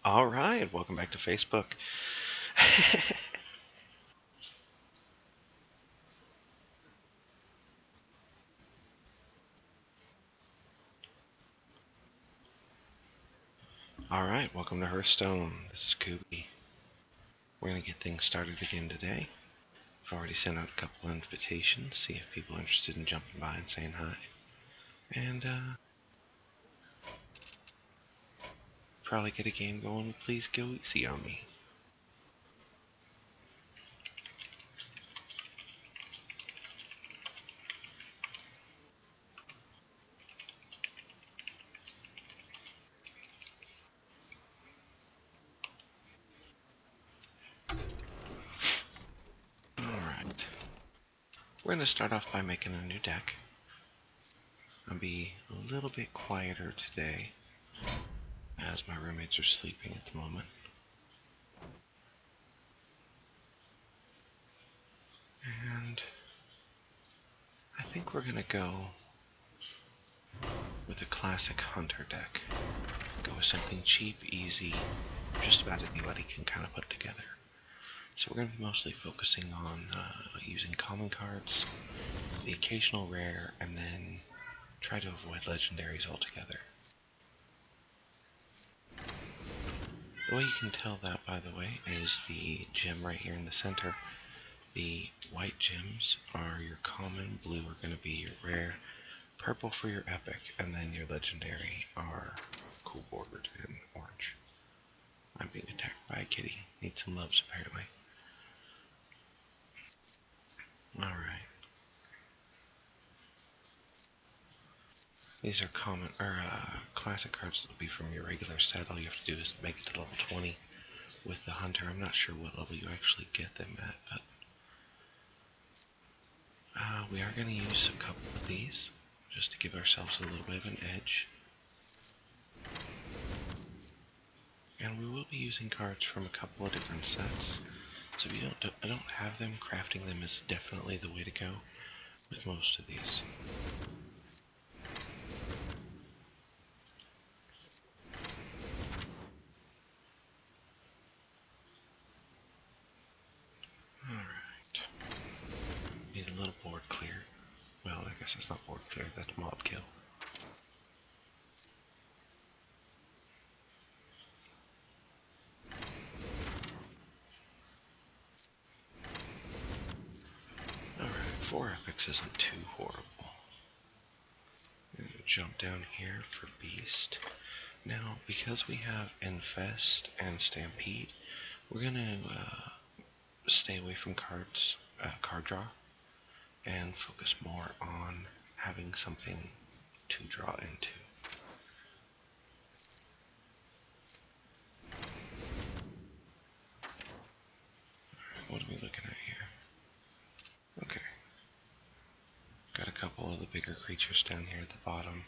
All right, welcome back to Facebook. All right, welcome to Hearthstone. This is Kubi. We're going to get things started again today. I've already sent out a couple invitations, see if people are interested in jumping by and saying hi. And probably get a game going. Please go easy on me. Alright. We're going to start off by making a new deck. I'll be a little bit quieter today, as my roommates are sleeping at the moment. And I think we're going to go with a classic hunter deck. Go with something cheap, easy, just about anybody can kind of put together. So we're going to be mostly focusing on using common cards, the occasional rare, and then try to avoid legendaries altogether. The way you can tell that, by the way, is the gem right here in the center. The white gems are your common, blue are going to be your rare, purple for your epic, and then your legendary are cool bordered and orange. I'm being attacked by a kitty. Need some loves, apparently. Alright. These are common, or classic cards that will be from your regular set. All you have to do is make it to level 20 with the hunter. I'm not sure what level you actually get them at, but we are going to use a couple of these just to give ourselves a little bit of an edge. And we will be using cards from a couple of different sets. So if you don't have them, crafting them is definitely the way to go with most of these. Alright. Need a little board clear. Well, I guess that's not board clear, that's mob kill. Alright, 4 epics isn't too horrible. I'm gonna jump down here for Beast. Now, because we have Infest and Stampede, we're gonna stay away from cards, card draw, and focus more on having something to draw into. Alright, what are we looking at here? Okay. Got a couple of the bigger creatures down here at the bottom.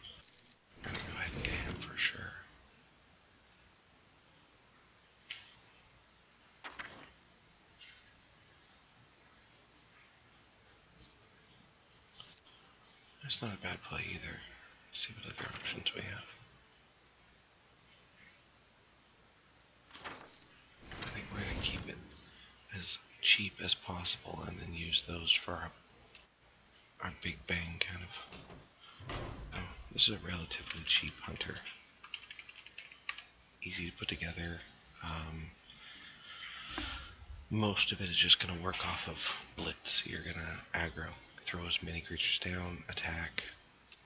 I'm gonna go ahead and get him for sure. That's not a bad play either. Let's see what other options we have. I think we're going to keep it as cheap as possible and then use those for our big bang kind of. Oh, this is a relatively cheap hunter. Easy to put together. Most of it is just going to work off of blitz. You're going to aggro, throw as many creatures down, attack,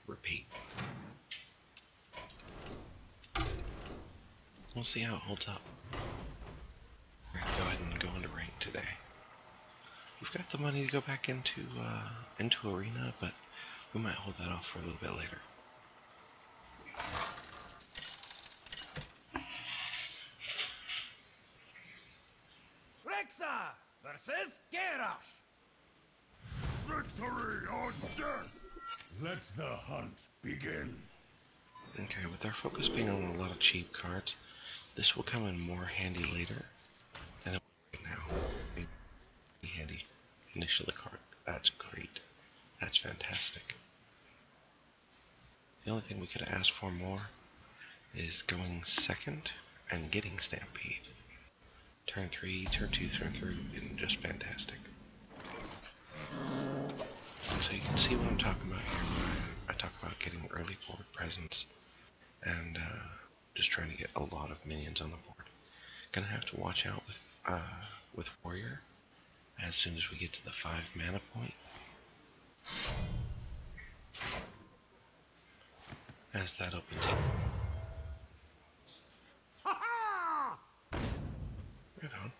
repeat. We'll see how it holds up. We're going to go ahead and go into rank today. We've got the money to go back into arena, but we might hold that off for a little bit later. Rexa versus Garrosh. Victory or death! Let the hunt begin. Okay, with our focus being on a lot of cheap cards, this will come in more handy later than it will right now. Be handy. Initial the card. That's great. That's fantastic. The only thing we could ask for more is going second and getting Stampede. Turn 3, turn 2, turn 3, and just fantastic. So you can see what I'm talking about here when I talk about getting early board presence and just trying to get a lot of minions on the board. Gonna have to watch out with Warrior as soon as we get to the 5 mana point, as that opens up. Right on.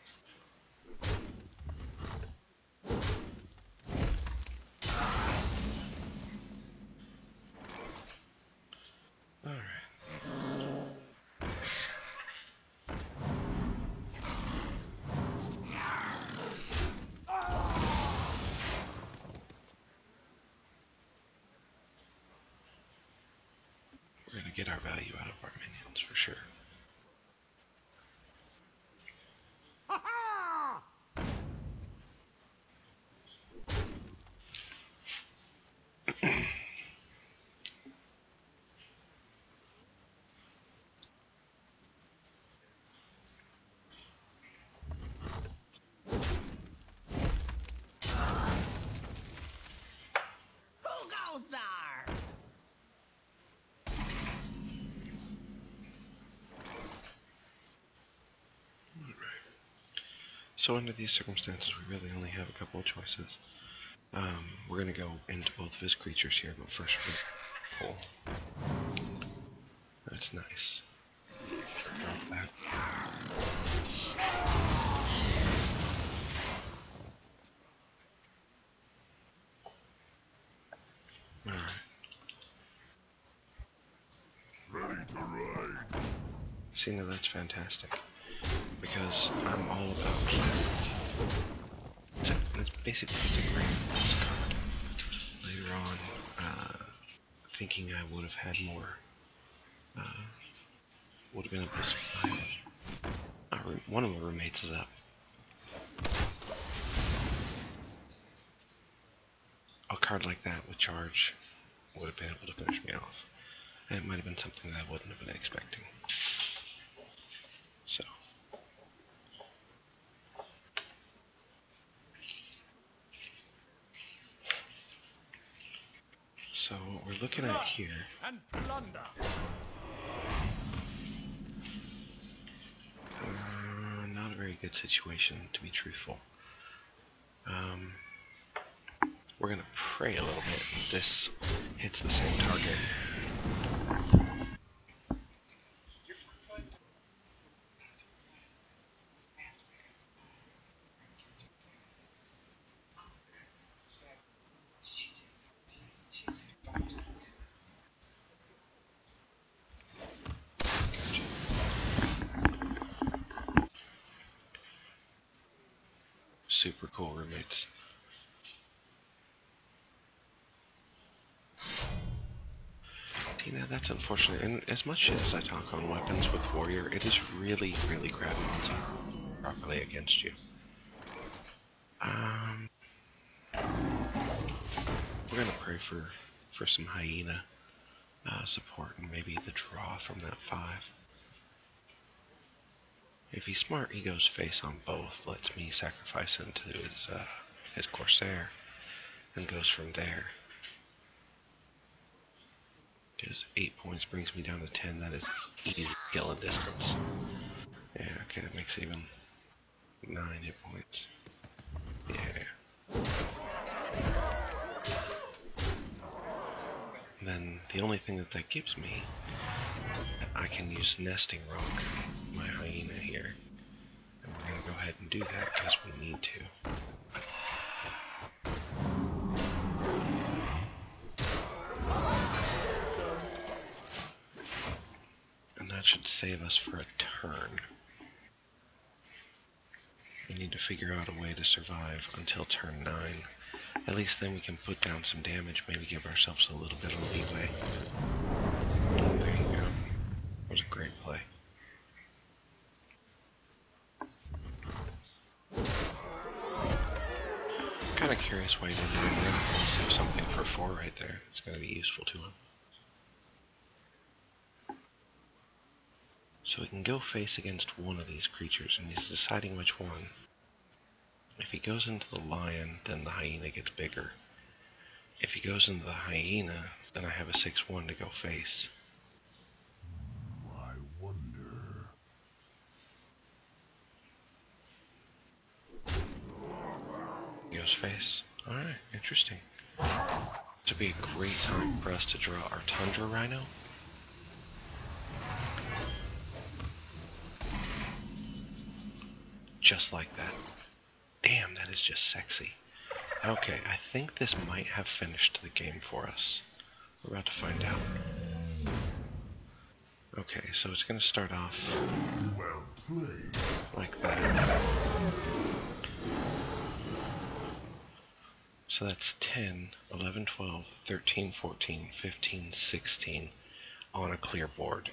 We're going to get our value out of our minions for sure. So under these circumstances, we really only have a couple of choices. We're going to go into both of his creatures here, but first we're going to pull. That's nice. Drop that. Alright. Ready to ride. See, now that's fantastic. Because I'm all about it's basically a great card. Later on, thinking I would have had more, would have been able to survive. One of my roommates is up. A card like that with charge would have been able to finish me off. And it might have been something that I wouldn't have been expecting. So what we're looking at here and plunder. Not a very good situation, to be truthful. We're gonna pray a little bit. This hits the same target. Super cool roommates. Now that's unfortunate, and as much as I talk on weapons with Warrior, it is really, really crappy properly against you. We're gonna pray for some Hyena support and maybe the draw from that 5. If he's smart, he goes face on both, lets me sacrifice him to his Corsair, and goes from there. Because 8 points brings me down to 10, that is easy kill and distance. Yeah, okay, that makes even 9 hit points. Yeah. And then the only thing that gives me, I can use Nesting Rock, my Hyena here. And we're going to go ahead and do that because we need to. And that should save us for a turn. We need to figure out a way to survive until turn 9. At least then we can put down some damage, maybe give ourselves a little bit of leeway. There you go. That was a great play. Kind of curious why he didn't do it. Have something for 4 right there. It's going to be useful to him. So he can go face against one of these creatures, and he's deciding which one. If he goes into the lion, then the hyena gets bigger. If he goes into the hyena, then I have a 6/1 to go face. I wonder. He goes face. Alright, interesting. This would be a great time for us to draw our Tundra Rhino. Just like that. Damn, that is just sexy. Okay, I think this might have finished the game for us. We're about to find out. Okay, so it's going to start off Well played. like that. So that's 10, 11, 12, 13, 14, 15, 16 on a clear board.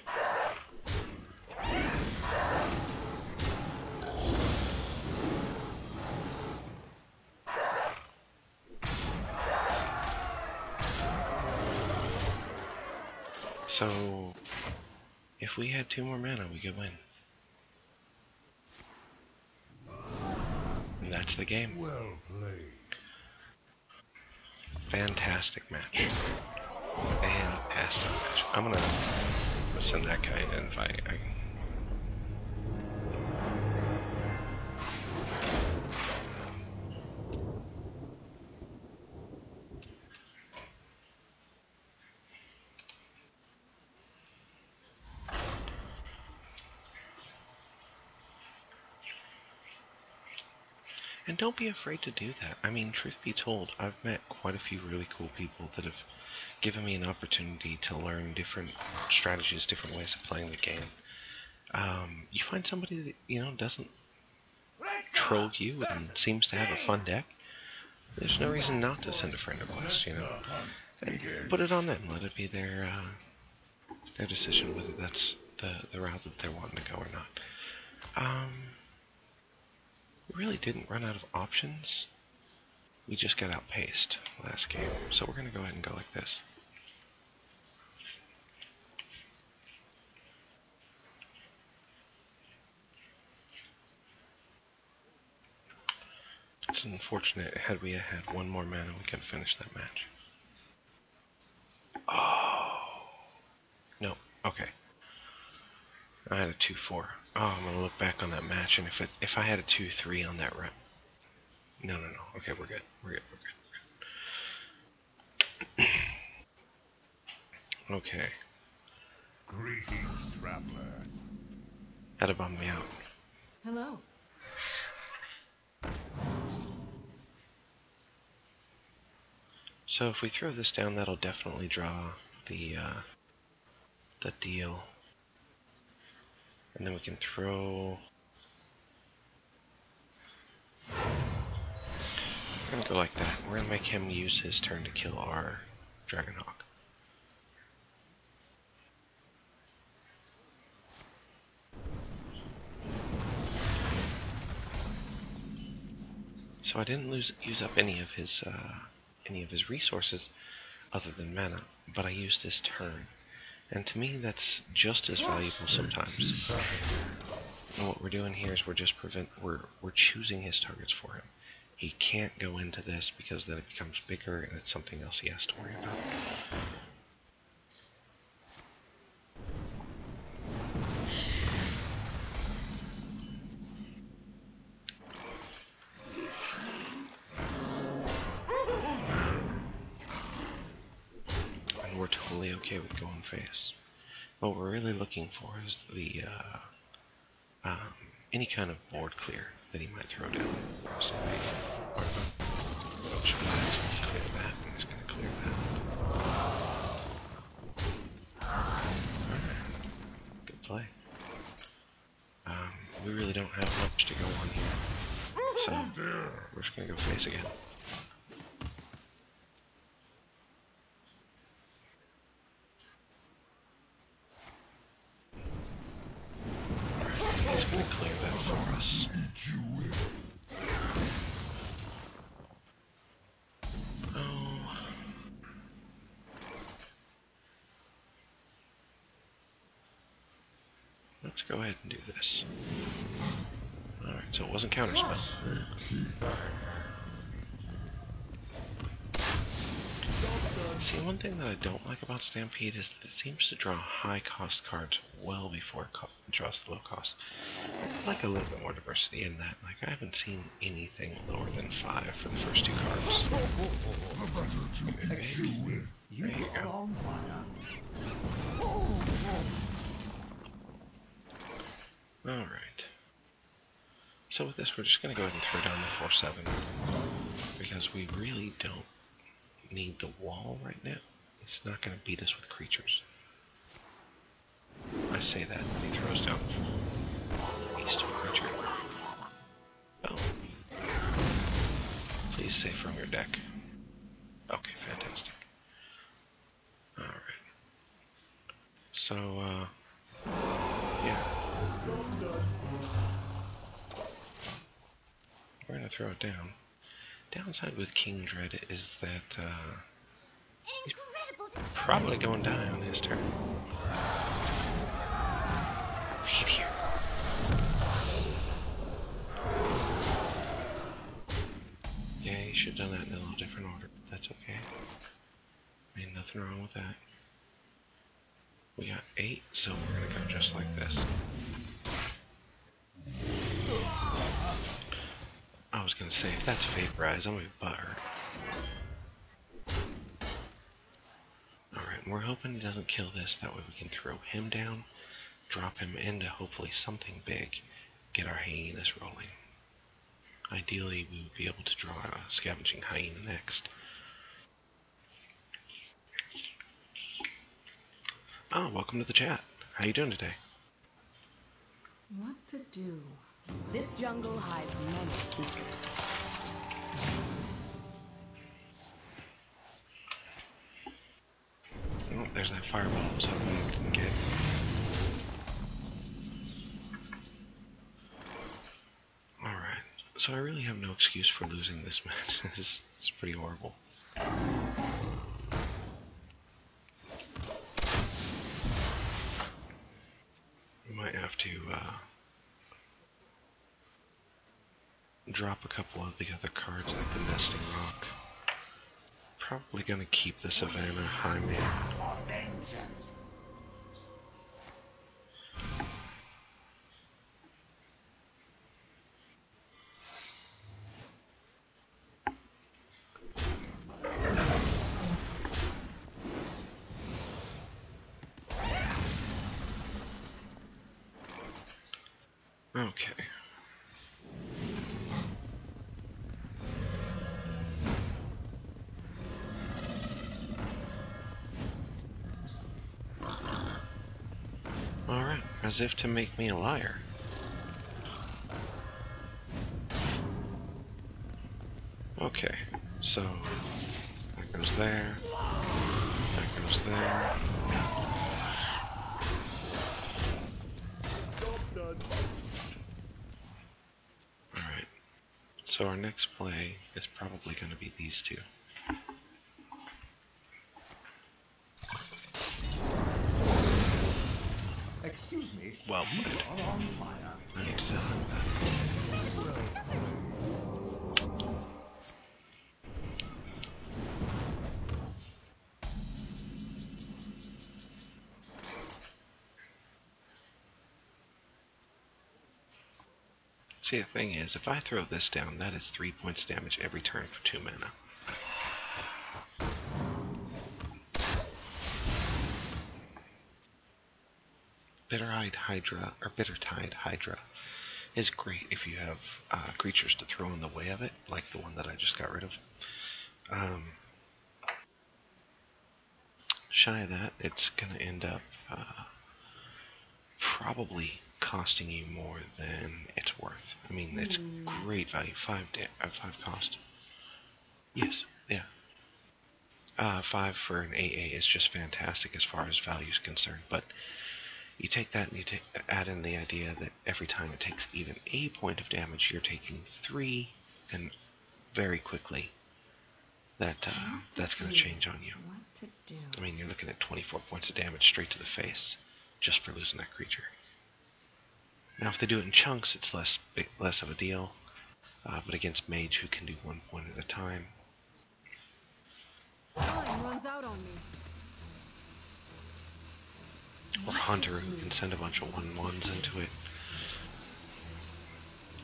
So, if we had 2 more mana, we could win. And that's the game. Well played. Fantastic match. Fantastic match. I'm gonna send that guy an invite. And don't be afraid to do that. I mean, truth be told, I've met quite a few really cool people that have given me an opportunity to learn different strategies, different ways of playing the game. You find somebody that, you know, doesn't troll you and seems to have a fun deck, there's no reason not to send a friend request, you know. And put it on them. Let it be their decision whether that's the route that they're wanting to go or not. We really didn't run out of options. We just got outpaced last game. So we're going to go ahead and go like this. It's unfortunate. Had we had 1 more mana, we could finish that match. Oh. No. Okay. I had a 2-4. Oh, I'm gonna look back on that match, and if I had a 2-3 on that rep. No. Okay, we're good. We're good. Okay. Greetings, traveler. That'll bum me out. Hello. So if we throw this down, that'll definitely draw the deal. And then we can throw... We're gonna go like that. We're gonna make him use his turn to kill our Dragonhawk. So I didn't use up any of his resources other than mana, but I used his turn. And to me, that's just as valuable sometimes. And what we're doing here is we're choosing his targets for him. He can't go into this because then it becomes bigger and it's something else he has to worry about. And we're totally okay with going face. What we're really looking for is the any kind of board clear that he might throw down. So clear that, and he's going to clear that. Good play. We really don't have much to go on here, so we're just going to go face again. He's going to clear that for us. Let's go ahead and do this. Alright, so it wasn't counterspell. See, one thing that I don't like about Stampede is that it seems to draw high-cost cards well before it draws the low-cost. I'd like a little bit more diversity in that. Like, I haven't seen anything lower than 5 for the first 2 cards. Okay. There you go. Alright. So with this, we're just going to go ahead and throw down the 4/7. Because we really don't need the wall right now. It's not going to beat us with creatures. I say that, and he throws down east of a creature. Oh. Please say from your deck. Okay, fantastic. Alright. So, yeah. We're going to throw it down. Downside with Kingdread is that, he's probably going to die on his turn. Leave here. Yeah, he should have done that in a little different order, but that's okay. Ain't nothing wrong with that. We got 8, so we're gonna go just like this. I was gonna say, if that's Vaporize, I'm gonna be butthurt. Alright, we're hoping he doesn't kill this, that way we can throw him down, drop him into hopefully something big, get our hyenas rolling. Ideally, we would be able to draw a Scavenging Hyena next. Oh, welcome to the chat. How you doing today? What to do? This jungle hides many secrets. Oh, there's that fireball I was hoping we can get. Alright, so I really have no excuse for losing this match. It's pretty horrible. We might have to drop a couple of the other cards like the Nesting Rock. Probably gonna keep the Savannah High Man. Okay. Alright, as if to make me a liar. Okay, so that goes there, that goes there. Alright, so our next play is probably going to be these two. Excuse me. Well played. You are on fire. I need to tell him that. See, the thing is, if I throw this down, that is 3 points damage every turn for 2 mana. Bittertide Hydra is great if you have creatures to throw in the way of it, like the one that I just got rid of. Shy of that, it's going to end up probably costing you more than it's worth. I mean, it's great value. 5 cost. Yes, yeah. 5 for an AA is just fantastic as far as value is concerned, but you take that and you add in the idea that every time it takes even a point of damage, you're taking 3, and very quickly that's going to change on you. What to do? I mean, you're looking at 24 points of damage straight to the face just for losing that creature. Now if they do it in chunks, it's less of a deal. But against mage, who can do 1 point at a time, Time runs out on me. or hunter, who can send a bunch of 1/1s into it,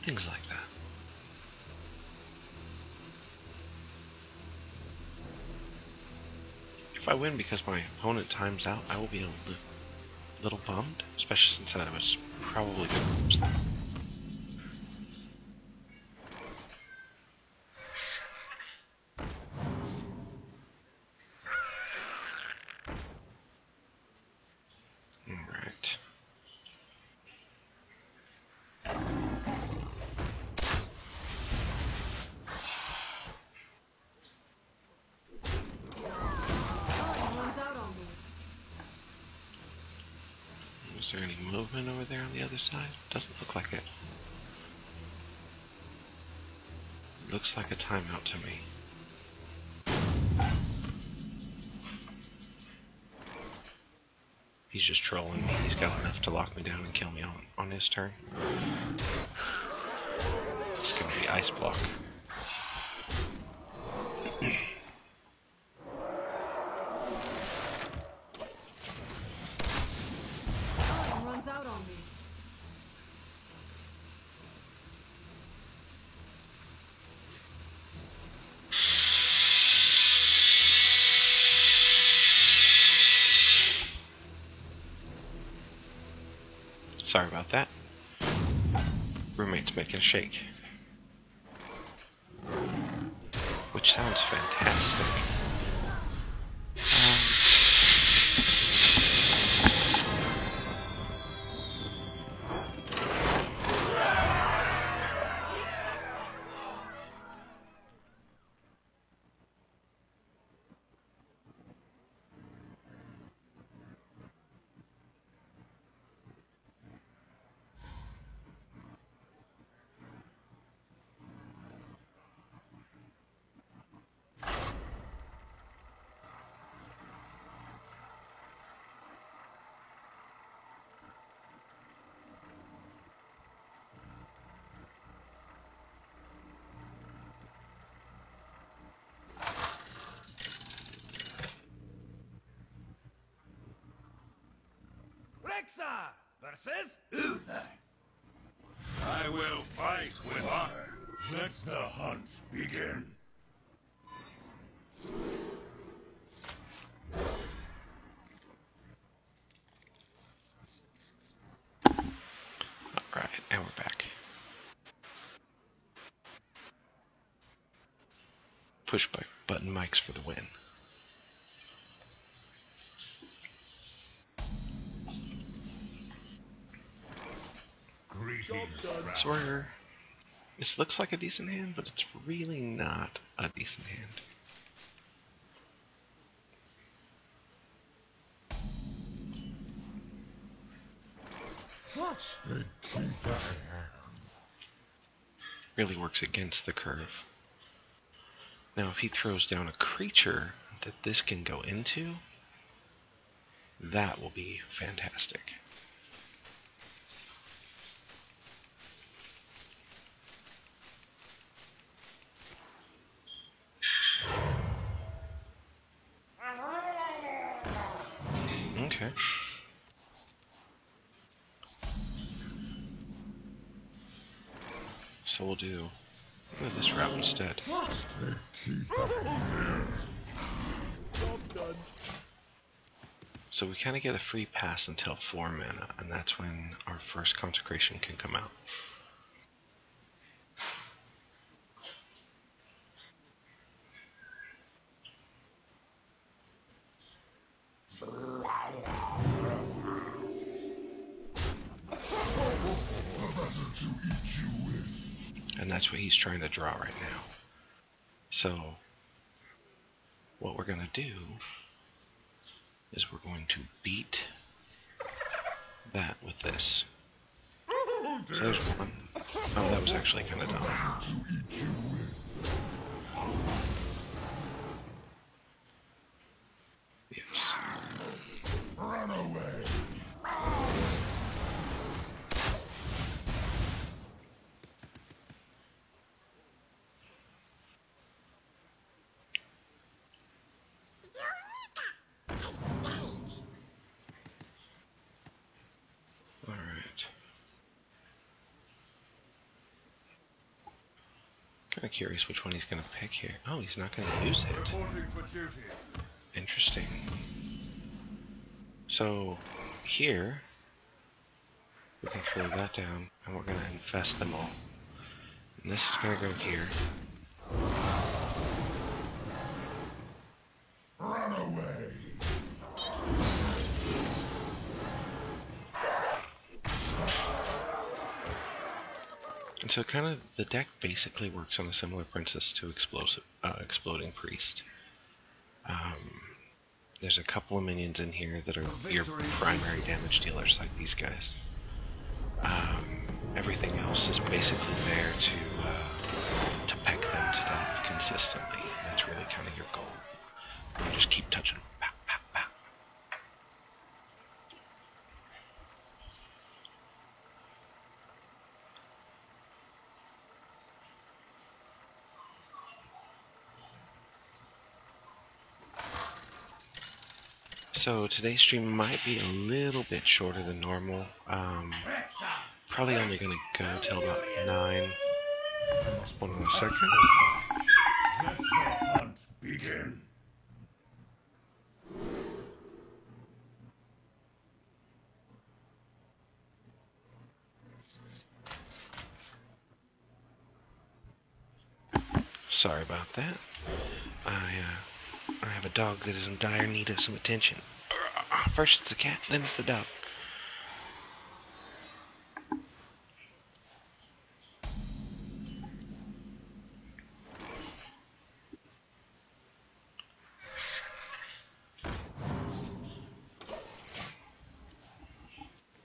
things like that. If I win because my opponent times out, I will be a little bummed, especially since I was probably going to lose them. Alright. Time runs out on me. Is there any movement over there on the other side? Doesn't look like it. Looks like a timeout to me. He's just trolling me. He's got enough to lock me down and kill me on his turn. It's gonna be ice block. Time runs out on me. Sorry about that. Roommate's making a shake. Which sounds fantastic. Rexa versus Uther. I will fight with honor. Let the hunt begin. Alright, and we're back. Push by button mics for the win. So this looks like a decent hand, but it's really not a decent hand. Really works against the curve. Now if he throws down a creature that this can go into, that will be fantastic. Okay. So we'll do this route instead. So we kind of get a free pass until 4 mana, and that's when our first consecration can come out. And that's what he's trying to draw right now. So, what we're going to do is we're going to beat that with this. So there's one. Oh, that was actually kind of dumb. Yes. Run away. curious which one he's going to pick here. Oh, he's not going to use it. Reporting for duty. Interesting. So, here, we can throw that down, and we're going to infest them all. And this is going to go here. Run away. And so kind of, the deck basically works on a similar princess to Exploding Priest. There's a couple of minions in here that are your primary damage dealers, like these guys. Everything else is basically there to peck them to death consistently. That's really kind of your goal. You just keep touching them. Pow, pow, pow. So today's stream might be a little bit shorter than normal. Probably only going to go till about 9. Hold on a second. Let the hunt begin. Sorry about that. I have a dog that is in dire need of some attention. First it's the cat, then it's the dog.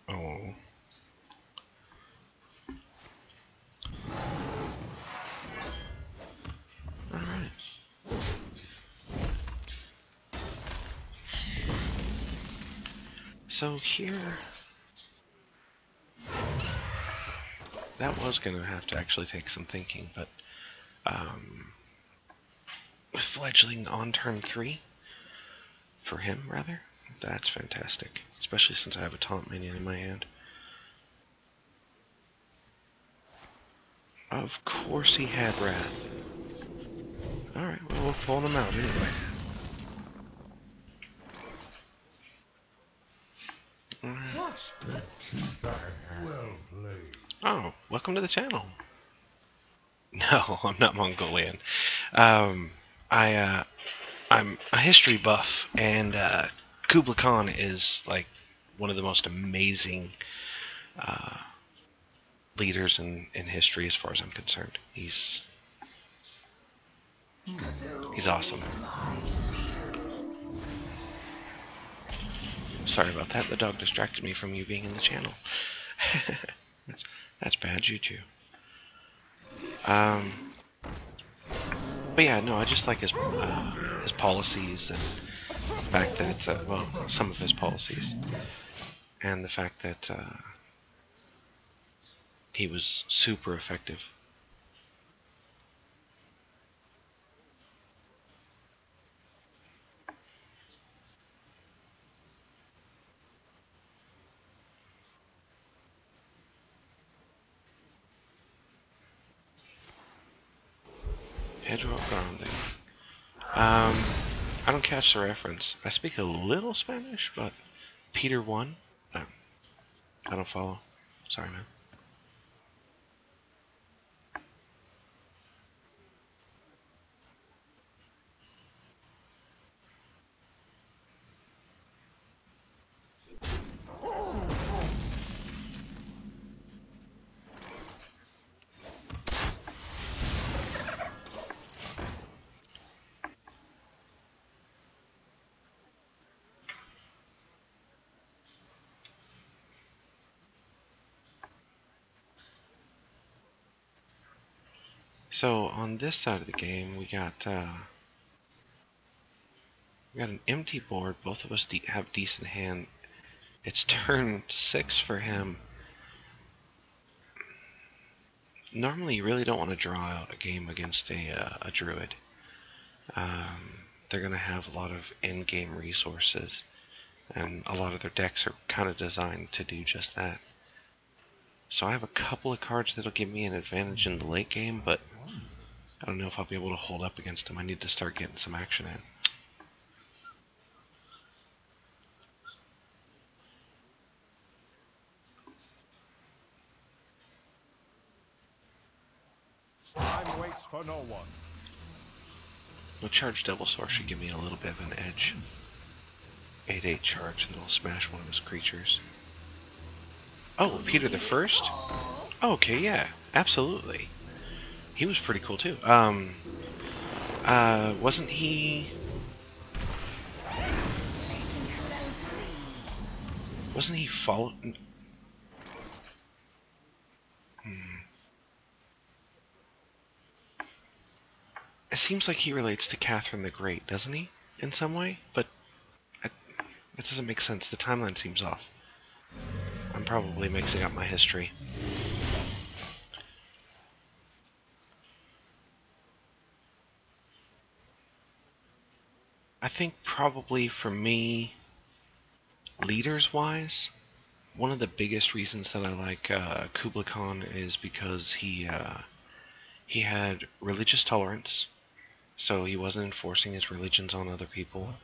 Oh. Alright. So here, that was going to have to actually take some thinking, but with Fledgling on turn 3, for him rather, that's fantastic, especially since I have a taunt minion in my hand. Of course he had Wrath. Alright, well we're pulling him out anyway. Well played. Oh, welcome to the channel. No, I'm not Mongolian. I'm a history buff, and Kublai Khan is like one of the most amazing leaders in history as far as I'm concerned. He's awesome. Sorry about that. The dog distracted me from you being in the channel. that's bad juju. But yeah, no, I just like his policies and the fact that well, some of his policies, and the fact that he was super effective. Pedro Grande. I don't catch the reference. I speak a little Spanish, but Peter 1? No. I don't follow. Sorry, man. So on this side of the game, we got an empty board. Both of us have decent hand. It's turn 6 for him. Normally, you really don't want to draw out a game against a druid. They're going to have a lot of in-game resources, and a lot of their decks are kind of designed to do just that. So I have a couple of cards that'll give me an advantage in the late game, but I don't know if I'll be able to hold up against him. I need to start getting some action in. Time waits for no one. No charged Devil Sword should give me a little bit of an edge. 8/8 charge, and it'll smash one of his creatures. Oh, Peter the First? Oh, okay, yeah, absolutely. He was pretty cool too. Wasn't he? Wasn't he followed? It seems like he relates to Catherine the Great, doesn't he? In some way, but it doesn't make sense. The timeline seems off. I'm probably mixing up my history. I think probably for me, leaders-wise, one of the biggest reasons that I like Kublai Khan is because he had religious tolerance, so he wasn't enforcing his religions on other people.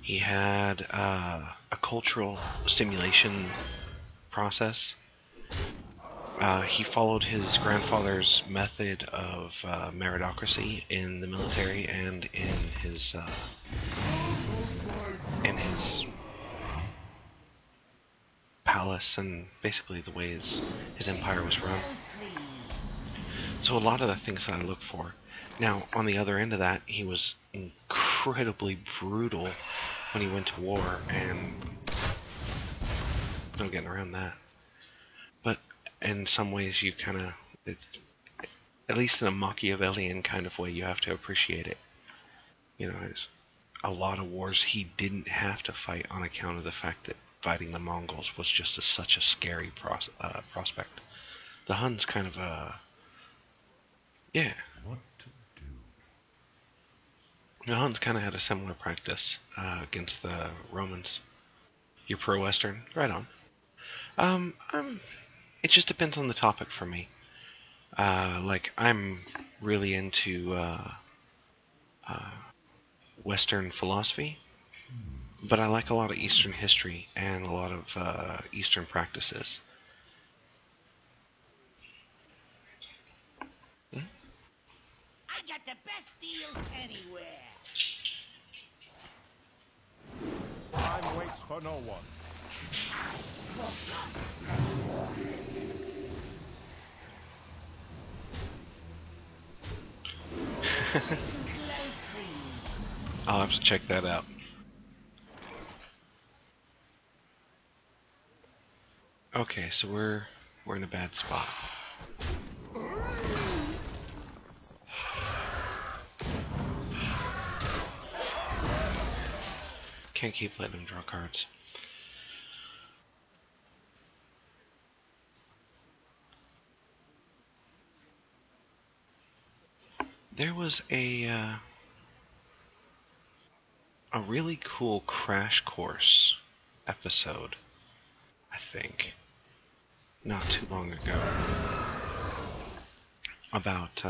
He had a cultural stimulation process. He followed his grandfather's method of meritocracy in the military and in his palace, and basically the way his empire was run. So a lot of the things that I look for. Now, on the other end of that, he was incredibly brutal when he went to war, and no getting around that. But in some ways, you kind of, at least in a Machiavellian kind of way, you have to appreciate it. You know, a lot of wars he didn't have to fight on account of the fact that fighting the Mongols was just such a scary prospect. The Huns kind of, yeah. What to do? The Huns kind of had a similar practice against the Romans. You're pro-Western? Right on. It just depends on the topic for me. Like, I'm really into Western philosophy, but I like a lot of Eastern history and a lot of Eastern practices. I got the best deals anywhere. Time waits for no one. I'll have to check that out. Okay, so we're in a bad spot. Can't keep letting him draw cards. There was a really cool Crash Course episode, I think, not too long ago, about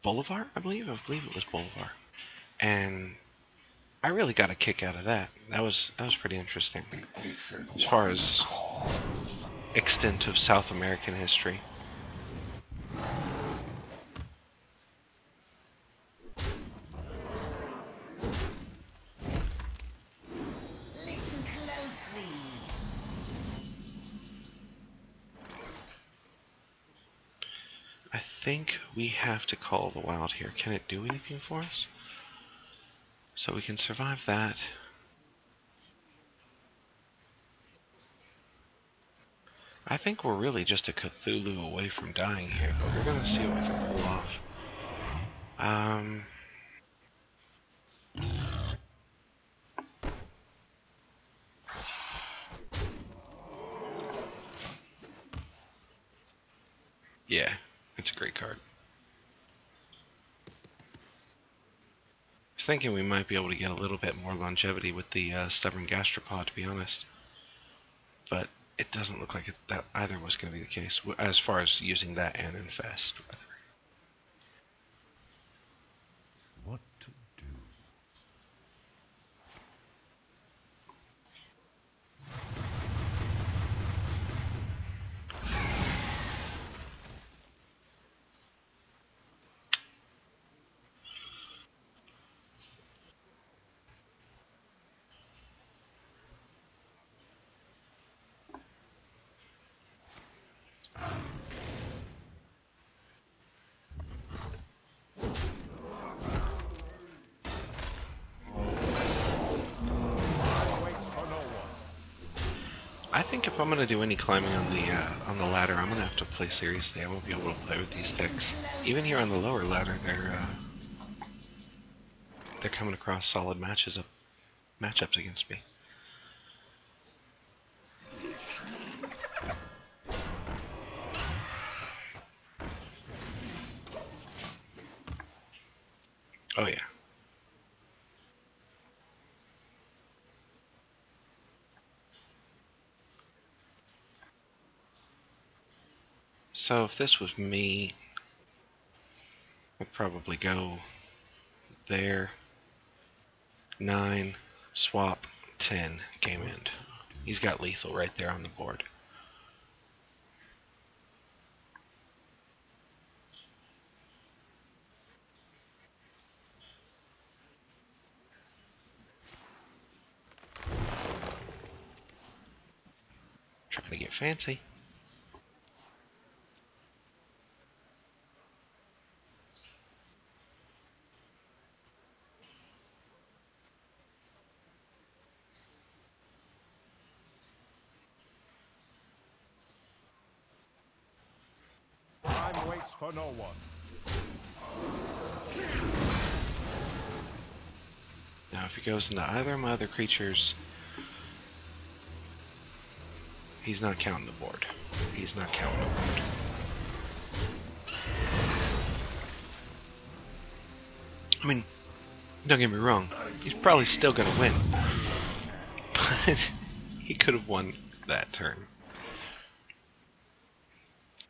Bolivar, I believe it was Bolivar, and I really got a kick out of that. That was pretty interesting, as far as extent of South American history. Listen closely. I think we have to call the wild here. Can it do anything for us? So we can survive that. I think we're really just a Cthulhu away from dying here, but we're gonna see what we can pull off. Yeah, it's a great card. I was thinking we might be able to get a little bit more longevity with the Stubborn Gastropod, to be honest. But it doesn't look like that either was going to be the case, as far as using that and infest. What to do? I think if I'm going to do any climbing on the ladder, I'm going to have to play seriously. I won't be able to play with these decks. Even here on the lower ladder, they're coming across solid matchups against me. Oh yeah. So if this was me, I'd probably go there, 9, swap, 10, game end. He's got lethal right there on the board. Trying to get fancy. Time waits for no one. Now if he goes into either of my other creatures, he's not counting the board. He's not counting the board. I mean, don't get me wrong, he's probably still going to win. But he could have won that turn.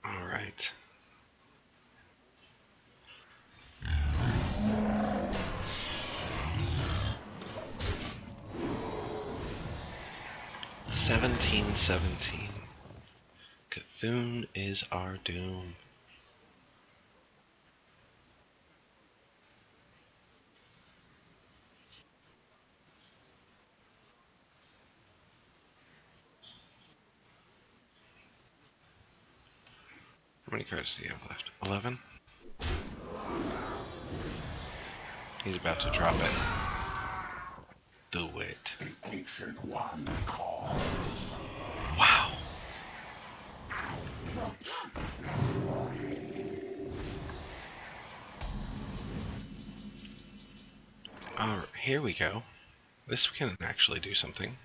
Alright. $17-17. Cthulhu is our doom. How many cards do you have left? 11? He's about to drop it. Do it. The Ancient One calls. Wow. Alright, here we go. This can actually do something.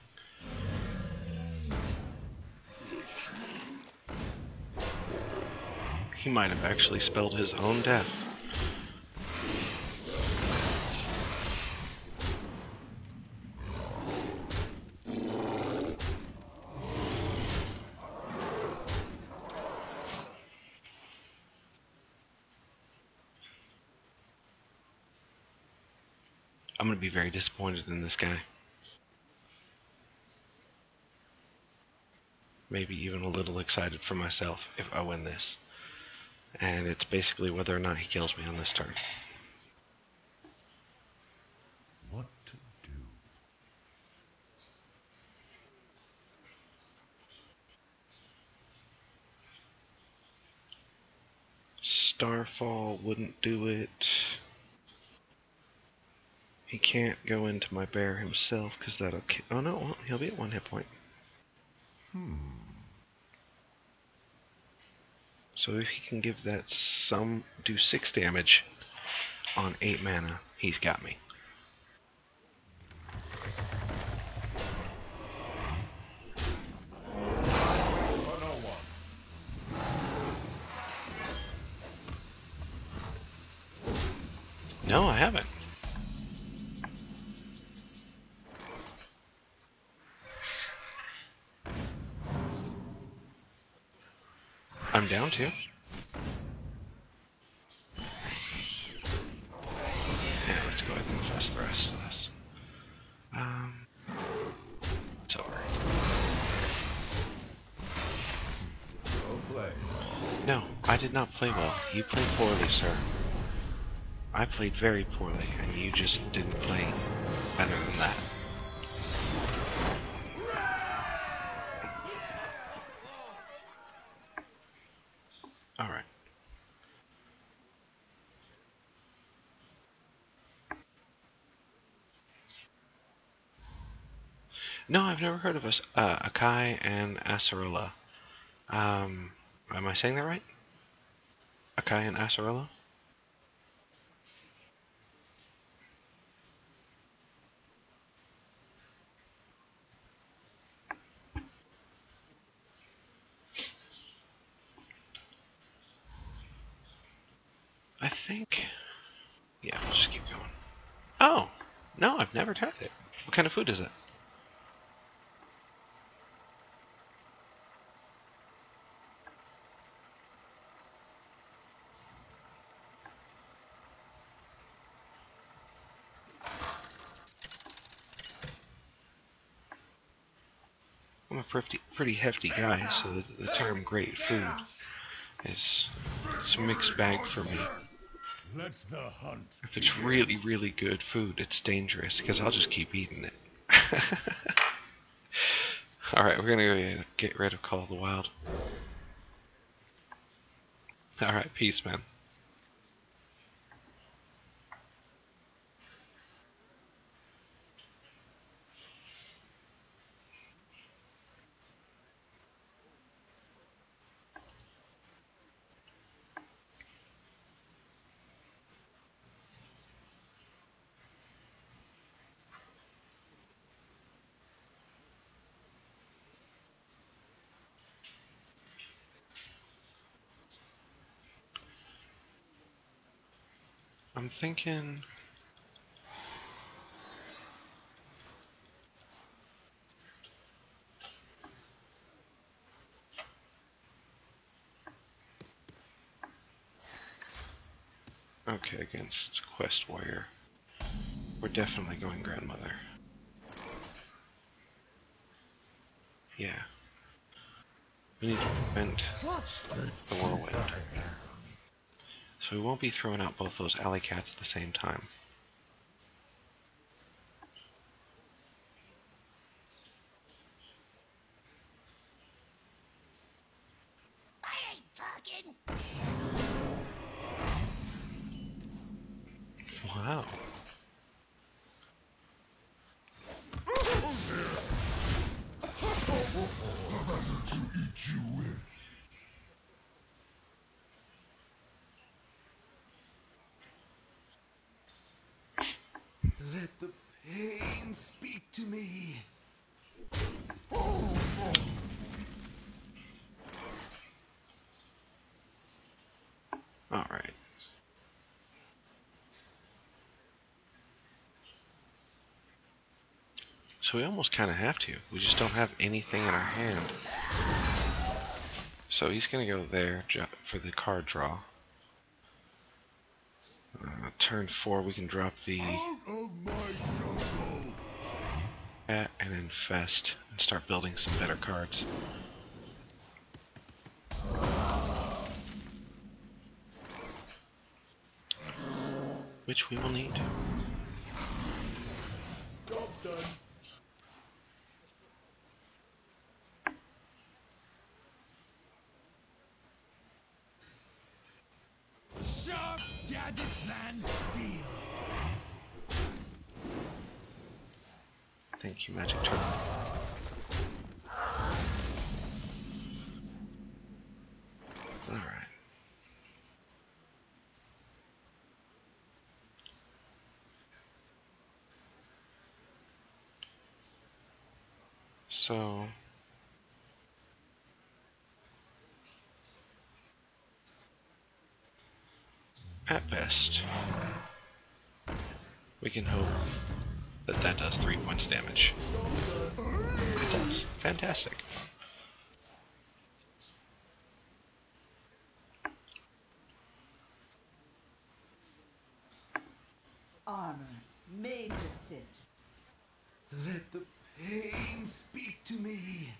He might have actually spelled his own death. I'm going to be very disappointed in this guy. Maybe even a little excited for myself if I win this. And it's basically whether or not he kills me on this turn. What to do? Starfall wouldn't do it. He can't go into my bear himself because that'll kill. Oh no, well, he'll be at 1 hit point. So if he can give that do 6 damage on 8 mana, he's got me. For no one. No, I haven't. I'm down to. Yeah, let's go ahead and infest the rest of this. It's over. Well played. No, I did not play well. You played poorly, sir. I played very poorly, and you just didn't play better than that. Alright. No, I've never heard of Akai and Acerola. Am I saying that right? Akai and Acerola? I think... Yeah, we'll just keep going. Oh! No, I've never tried it. What kind of food is it? I'm a pretty hefty guy, so the term great food is it's a mixed bag for me. Let the hunt. If it's really, really good food, it's dangerous, because I'll just keep eating it. Alright, we're gonna go get rid of Call of the Wild. Alright, peace, man. I'm thinking... Okay, against Quest Warrior. We're definitely going Grandmother. Yeah. We need to prevent the Whirlwind. So we won't be throwing out both those alley cats at the same time. I ain't talking. Wow. Let the pain speak to me. Alright. So we almost kind of have to. We just don't have anything in our hand. So he's going to go there for the card draw. Turn 4, we can drop the cat and infest and start building some better cards. Which we will need. Job done. Sharp gadgets and steel. Thank you, Magic Turtle. Alright. So... at best, we can hope that that does 3 points damage. It does. Fantastic. Armor made to fit. Let the pain speak to me.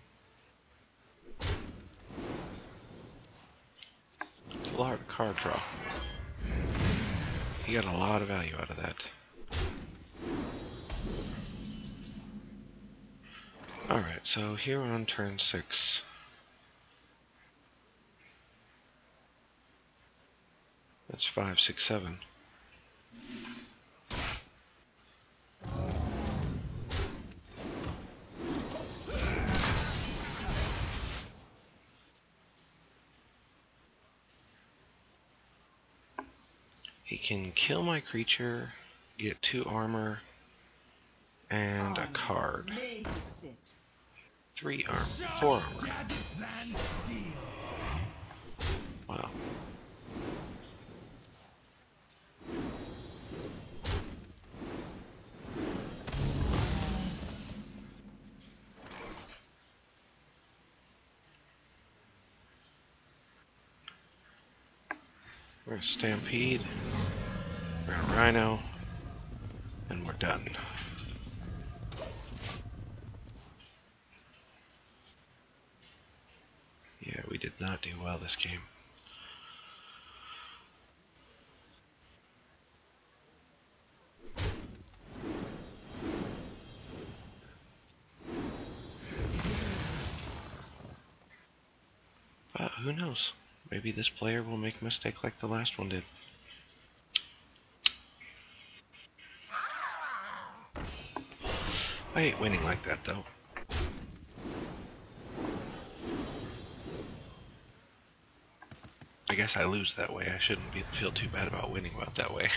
It's a lot of card draw. You got a lot of value out of that. Alright, so here on turn 6. That's 5, 6, 7. He can kill my creature, get 2 armor, and a card. Made to fit. 3 armor, 4 armor. Gadgets and steel. Wow. We're gonna Stampede, we're gonna Rhino, and we're done. Yeah, we did not do well this game. But who knows? Maybe this player will make a mistake like the last one did. I hate winning like that, though. I guess I lose that way. I shouldn't feel too bad about winning about that way.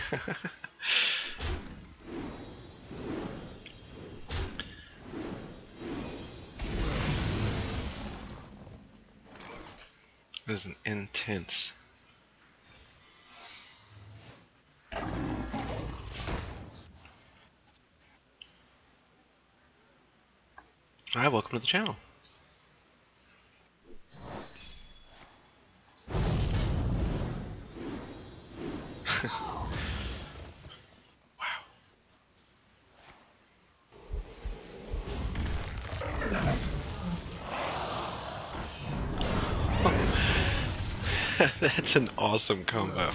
It is an intense. Hi, welcome to the channel. That's an awesome combo.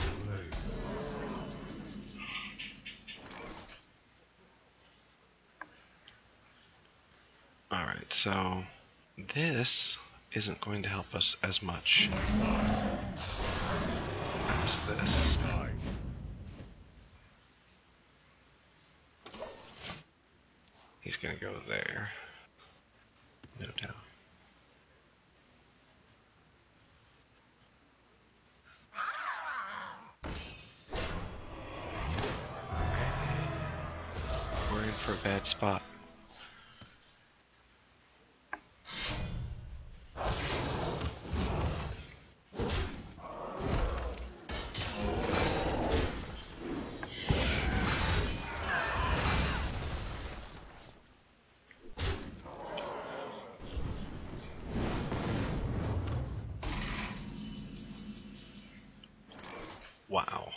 Alright, so this isn't going to help us as much as this. He's gonna go there. No doubt. We're in for a bad spot. Wow.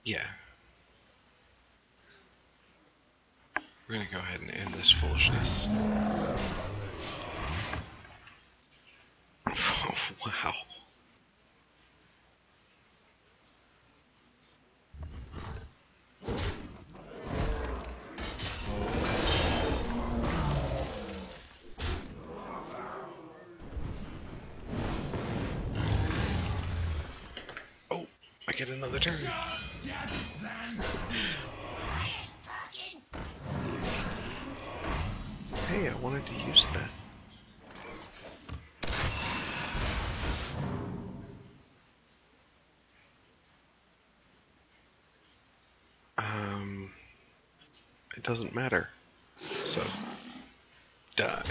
Yeah. We're gonna go ahead and end this foolishness. Oh, wow. Oh, I get another turn. Gadgets and steel. I ain't talking. Hey, I wanted to use that. It doesn't matter. So, die.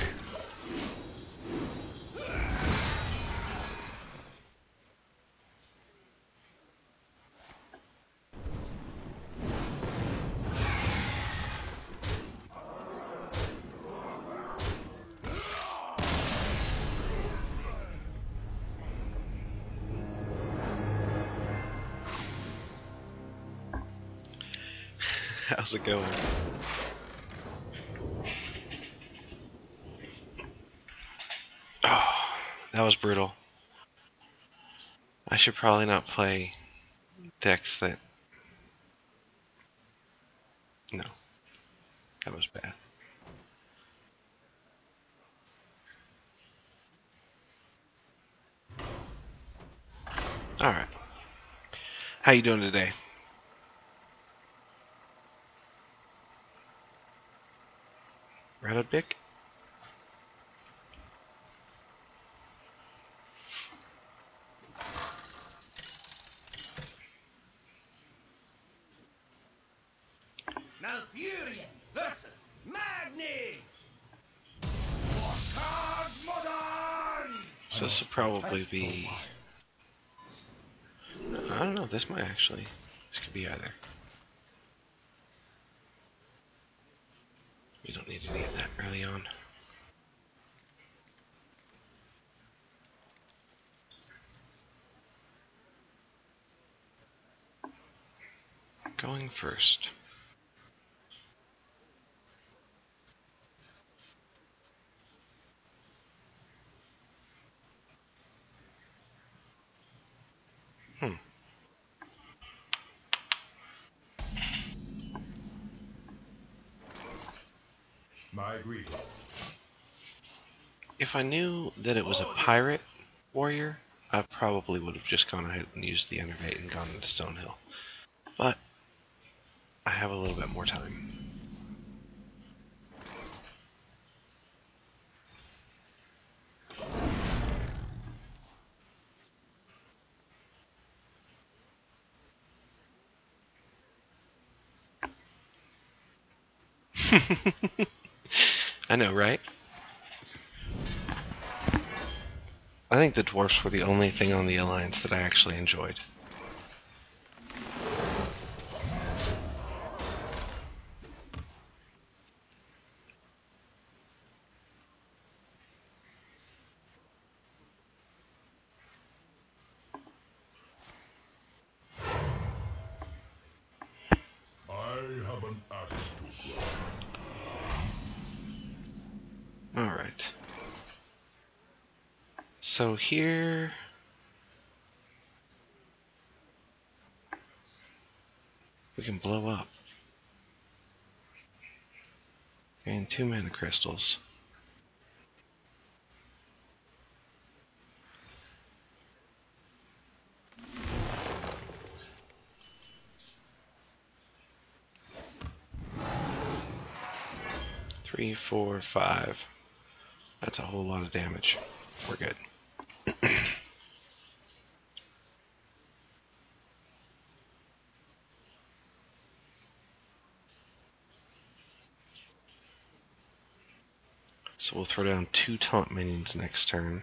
How's it going? Oh, that was brutal. I should probably not play decks that... No. That was bad. Alright. How you doing today? Radodick? Malfurion versus Magni! Warcard Modern! So this will probably be... I don't know, this might actually... This could be either. We don't need any of that early on. Going first. My greeting. If I knew that it was a pirate warrior, I probably would have just gone ahead and used the Enervate and gone into Stonehill. But I have a little bit more time. I know, right? I think the dwarfs were the only thing on the Alliance that I actually enjoyed. I have an axe to grind. Alright. So here... we can blow up. And 2 mana crystals. Three, 4, 5. That's a whole lot of damage. We're good. So we'll throw down 2 taunt minions next turn.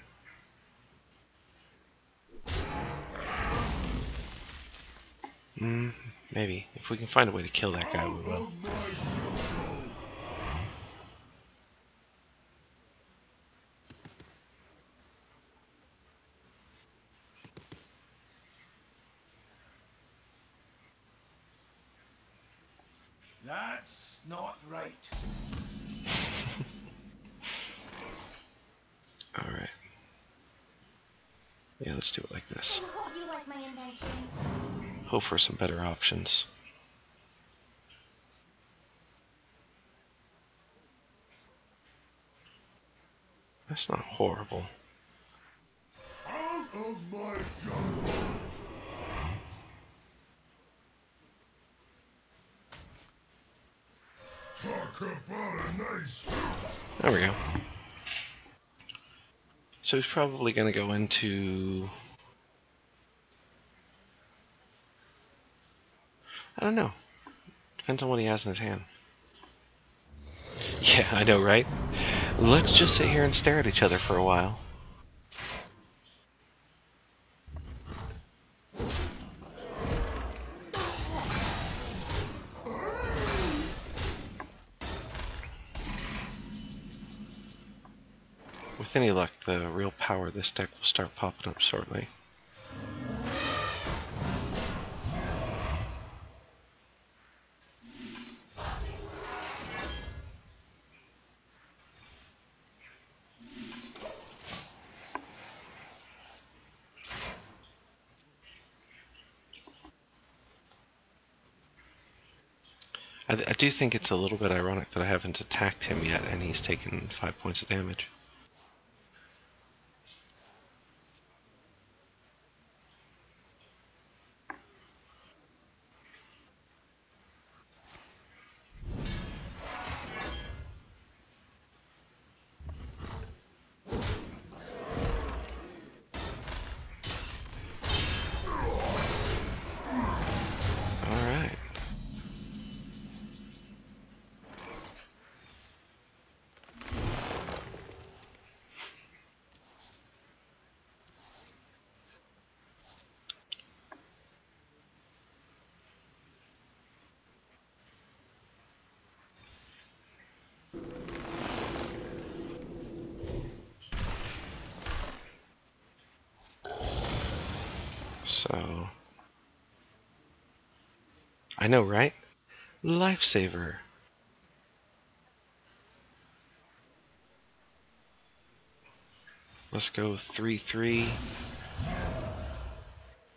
Maybe. If we can find a way to kill that guy, we will. That's not right. Alright. Yeah, let's do it like this. I hope you like my invention. Hope for some better options. That's not horrible. Out of my jungle! Talk about a nice... There we go. So he's probably going to go into... I don't know. Depends on what he has in his hand. Yeah, I know, right? Let's just sit here and stare at each other for a while. With any luck, the real power of this deck will start popping up shortly. I do think it's a little bit ironic that I haven't attacked him yet, and he's taken 5 points of damage. Alright. So, I know, right? Lifesaver. Let's go 3-3.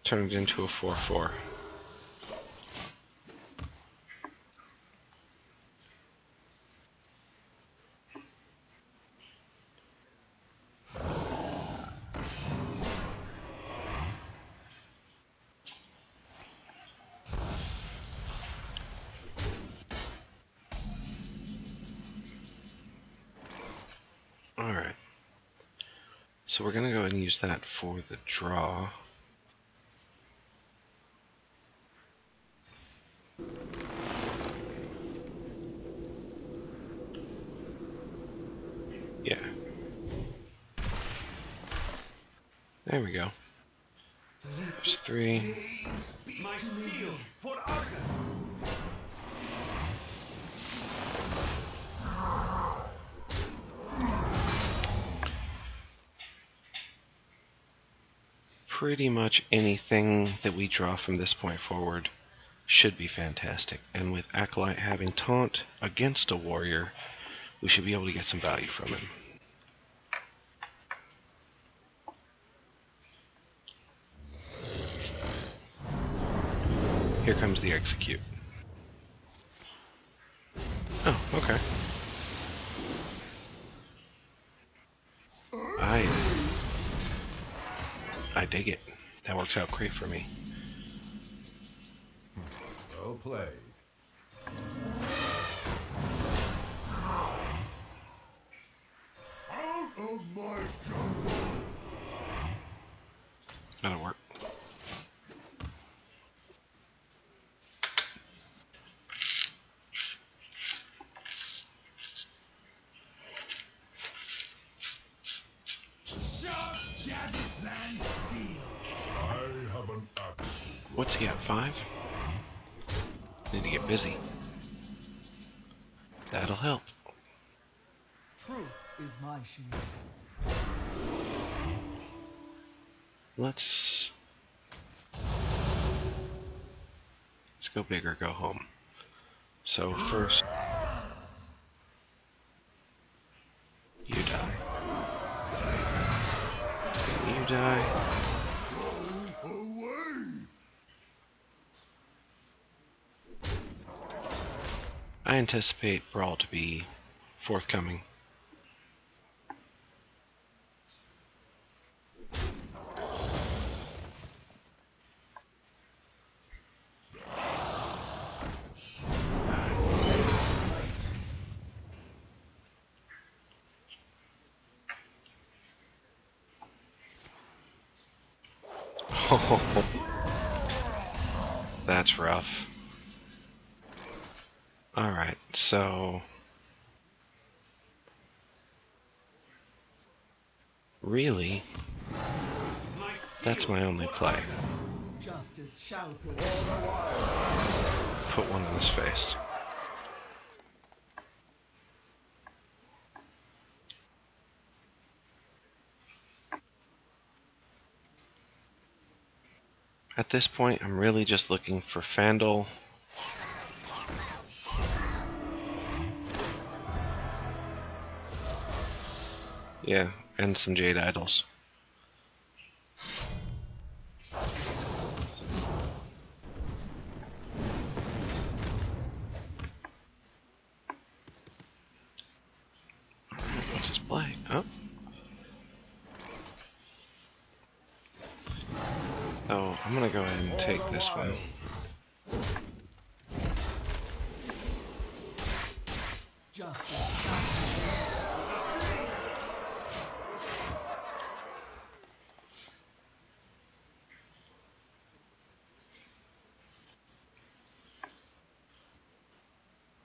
Turn it into a 4-4. Alright. So we're gonna go ahead and use that for the draw. Yeah. There we go. There's 3. My steel for Arthur. Pretty much anything that we draw from this point forward should be fantastic. And with Acolyte having taunt against a warrior, we should be able to get some value from him. Here comes the execute. Oh, okay. I dig it. That works out great for me. Well played. Out of my jungle. That'll work. Sharp gadgets and steel. I have an axe. What's he at, 5? Need to get busy. That'll help. Truth is my shield. Let's go big or go home. So first, you die. You die. Away. I anticipate Brawl to be forthcoming. That's rough. Alright, so really, that's my only play. Justice shall prevail. Put one in his face. At this point, I'm really just looking for Fandel. Yeah, and some Jade Idols. play. Oh. So I'm gonna go ahead and take this one. Justice.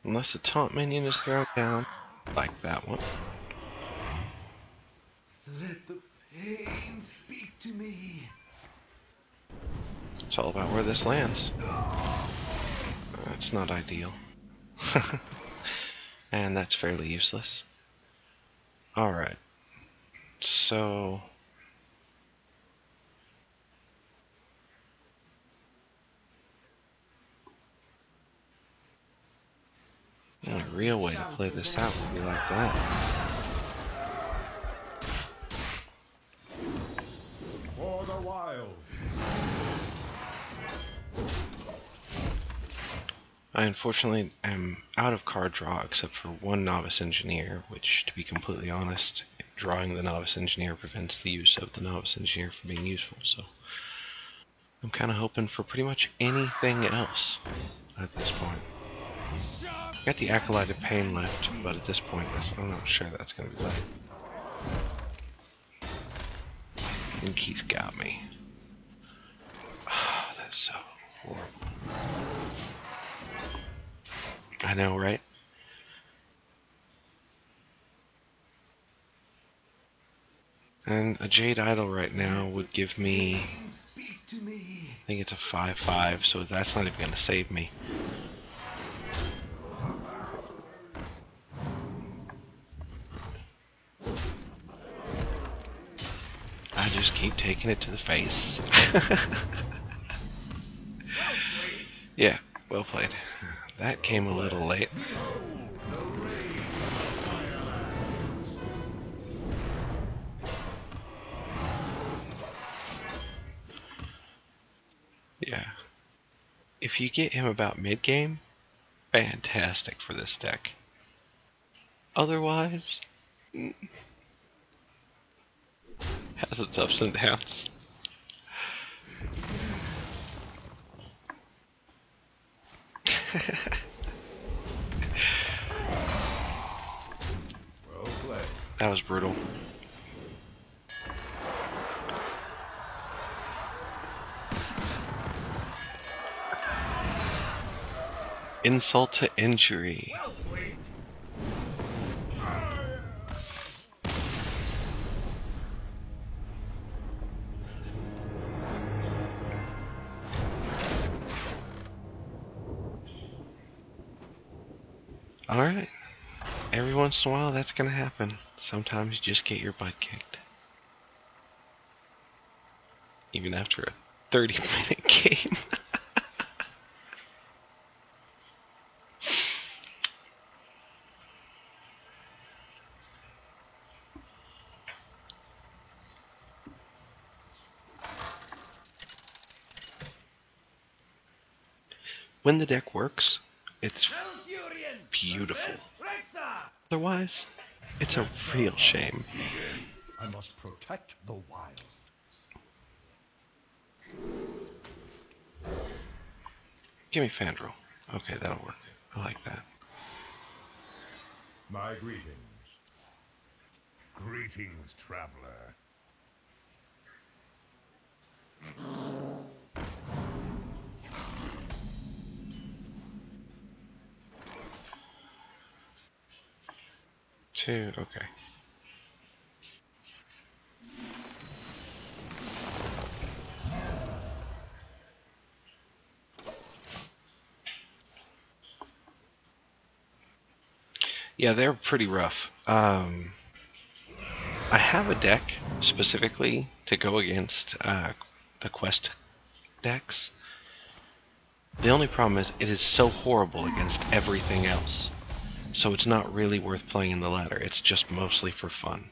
Unless a taunt minion is thrown down, like that one. Let the pain speak to me. It's all about where this lands. It's not ideal. And that's fairly useless. Alright. So... a real way to play this out would be like that. For the wild. I unfortunately am out of card draw except for one Novice Engineer, which, to be completely honest, drawing the Novice Engineer prevents the use of the Novice Engineer from being useful, so I'm kind of hoping for pretty much anything else at this point. Got the Acolyte of Pain left, but at this point, I'm not sure that's going to be left. I think he's got me. Ah, that's so horrible. I know, right? And a Jade Idol right now would give me... Speak to me. I think it's a 5/5, so that's not even going to save me. I just keep taking it to the face. Yeah, well played. That came a little late. Yeah. If you get him about mid-game, fantastic for this deck. Otherwise, has its ups and downs. Well played. That was brutal. Insult to injury. Well played. Alright. Every once in a while that's gonna happen. Sometimes you just get your butt kicked. Even after a 30-minute game. When the deck works, it's beautiful. Otherwise, it's a real shame. I must protect the wild. Give me Fandral. Okay, that'll work. I like that. My greetings. Greetings, traveler. Two, okay. Yeah, they're pretty rough. I have a deck specifically to go against the quest decks. The only problem is it is so horrible against everything else. So it's not really worth playing in the ladder. It's just mostly for fun.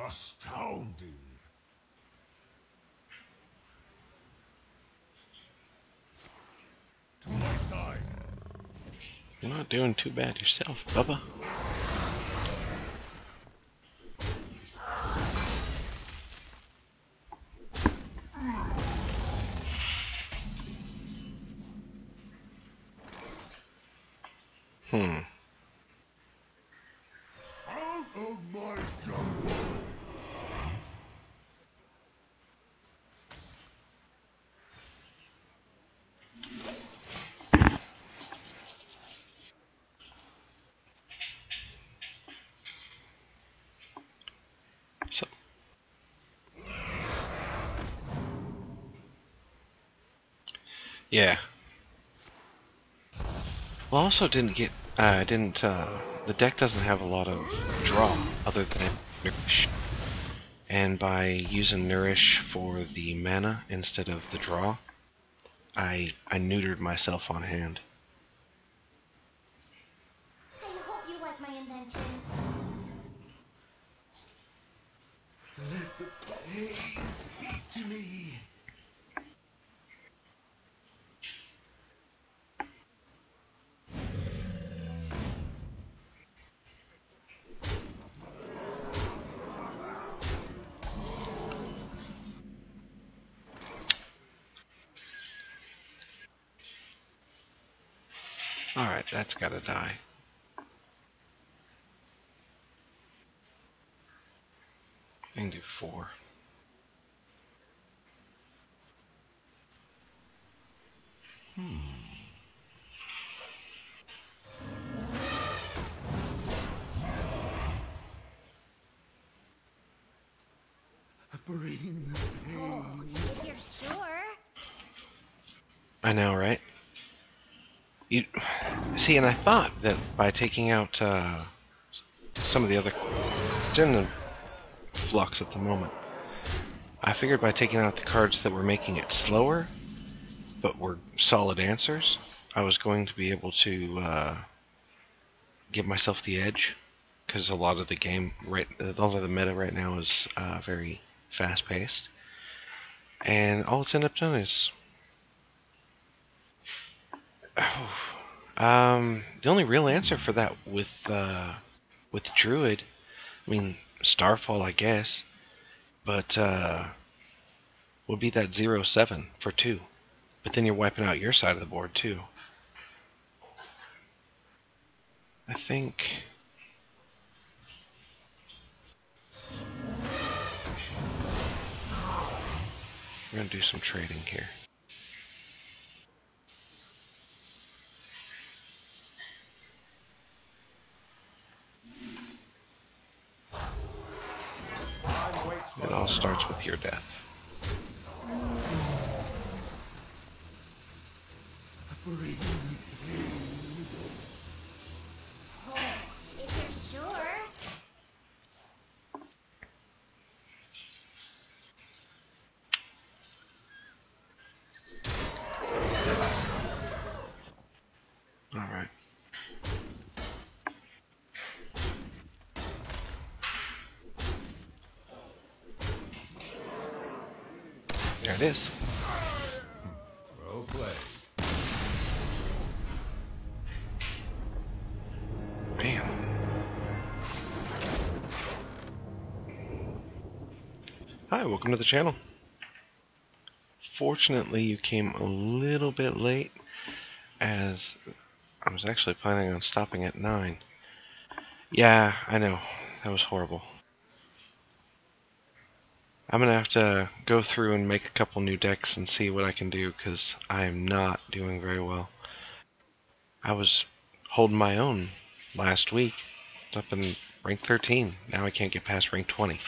Astounding. You're not doing too bad yourself, Bubba. Out of my jungle! So, yeah. Well, I also didn't get. The deck doesn't have a lot of draw other than Nourish. And by using Nourish for the mana instead of the draw, I neutered myself on hand. I hope you like my invention. Let the pain speak to me. Alright, that's gotta die. I can do 4. Bring the pain. If you're sure. I know, right? You see, and I thought that by taking out some of the other, it's in the flux at the moment. I figured by taking out the cards that were making it slower, but were solid answers, I was going to be able to give myself the edge, because a lot of the game, a lot of the meta right now is very fast-paced, and all it's ended up doing is. The only real answer for that with Druid, I mean Starfall, I guess, but would be that 0/7 for 2. But then you're wiping out your side of the board too. I think. We're gonna do some trading here. It all starts with your death. Bring If you're sure. Alright. There it is. Well played. Man. Hi, welcome to the channel. Fortunately, you came a little bit late, as I was actually planning on stopping at 9. Yeah, I know. That was horrible. I'm gonna have to go through and make a couple new decks and see what I can do, because I am not doing very well. I was holding my own last week, up in rank 13. Now I can't get past rank 20.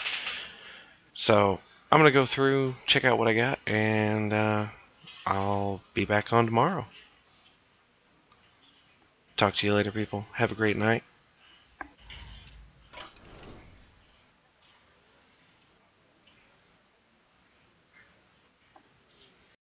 So I'm gonna go through, check out what I got, and I'll be back on tomorrow. Talk to you later, people. Have a great night.